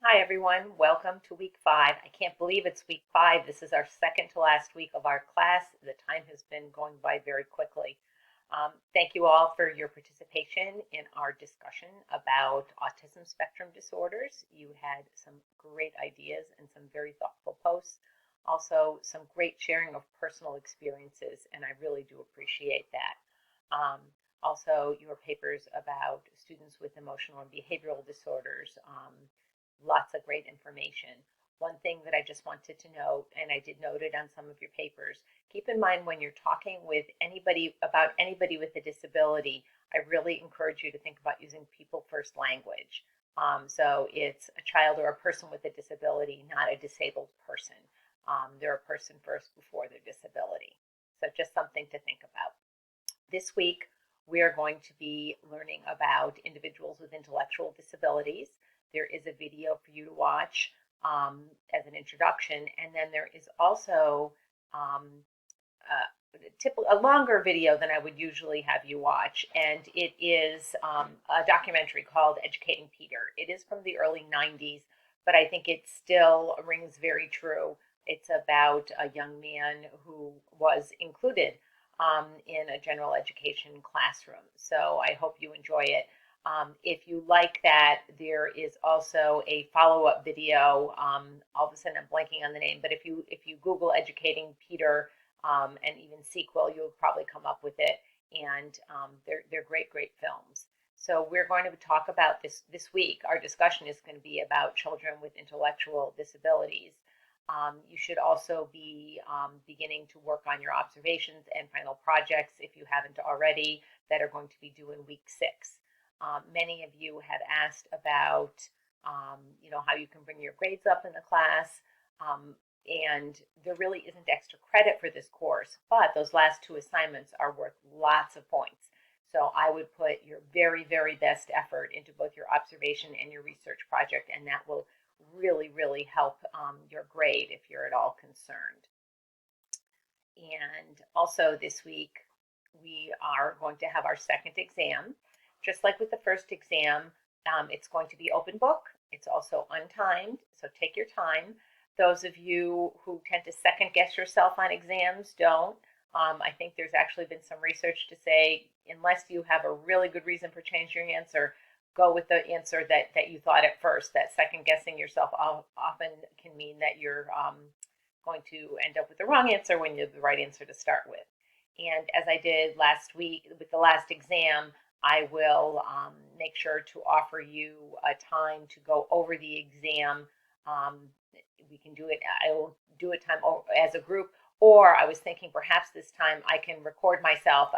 Hi, everyone. Welcome to week 5. I can't believe it's week 5. This is our second to last week of our class. The time has been going by very quickly. Thank you all for your participation in our discussion about autism spectrum disorders. You had some great ideas and some very thoughtful posts. Also, some great sharing of personal experiences, and I really do appreciate that. Um, Also, your papers about students with emotional and behavioral disorders. Lots of great information. One thing that I just wanted to note, and I did note it on some of your papers, keep in mind when you're talking with anybody about anybody with a disability, I really encourage you to think about using people first language. So it's a child or a person with a disability, not a disabled person. They're a person first before their disability. So just something to think about. This week, we are going to be learning about individuals with intellectual disabilities. There is a video for you to watch as an introduction, and then there is also um, a longer video than I would usually have you watch, and it is a documentary called Educating Peter. It is from the early 90s, but I think it still rings very true. It's about a young man who was included in a general education classroom. So I hope you enjoy it. If you like that, there is also a follow-up video. All of a sudden, I'm blanking on the name, but if you Google "Educating Peter" and even sequel, you'll probably come up with it. And they're great films. So we're going to talk about this week. Our discussion is going to be about children with intellectual disabilities. You should also be beginning to work on your observations and final projects, if you haven't already, that are going to be due in week 6. Many of you have asked about, how you can bring your grades up in the class. And there really isn't extra credit for this course, but those last 2 assignments are worth lots of points. So I would put your very best effort into both your observation and your research project, and that will really help your grade if you're at all concerned. And also this week, we are going to have our second exam. Just like with the first exam, it's going to be open book. It's also untimed, so take your time. Those of you who tend to second guess yourself on exams, don't. I think there's actually been some research to say, unless you have a really good reason for changing your answer, go with the answer that you thought at first. That second guessing yourself often can mean that you're going to end up with the wrong answer when you have the right answer to start with. And as I did last week with the last exam, I will make sure to offer you a time to go over the exam. We can do it, I will do it time as a group, or I was thinking perhaps this time I can record myself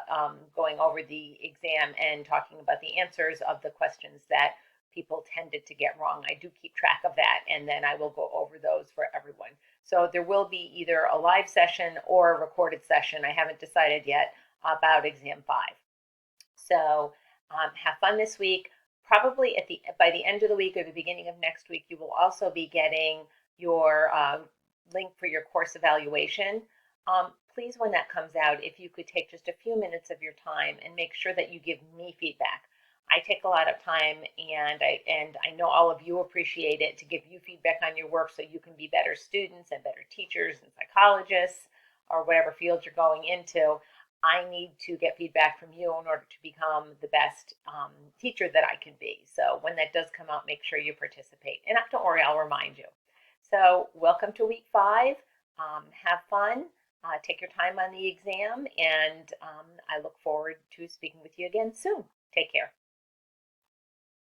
going over the exam and talking about the answers of the questions that people tended to get wrong. I do keep track of that, and then I will go over those for everyone. So there will be either a live session or a recorded session. I haven't decided yet about exam 5. So have fun this week. Probably by the end of the week or the beginning of next week, you will also be getting your link for your course evaluation. Please, when that comes out, if you could take just a few minutes of your time and make sure that you give me feedback. I take a lot of time, and I know all of you appreciate it, to give you feedback on your work so you can be better students and better teachers and psychologists or whatever field you're going into. I need to get feedback from you in order to become the best teacher that I can be. So when that does come out, make sure you participate. And don't worry, I'll remind you. So welcome to week 5. Have fun. Take your time on the exam, and I look forward to speaking with you again soon. Take care.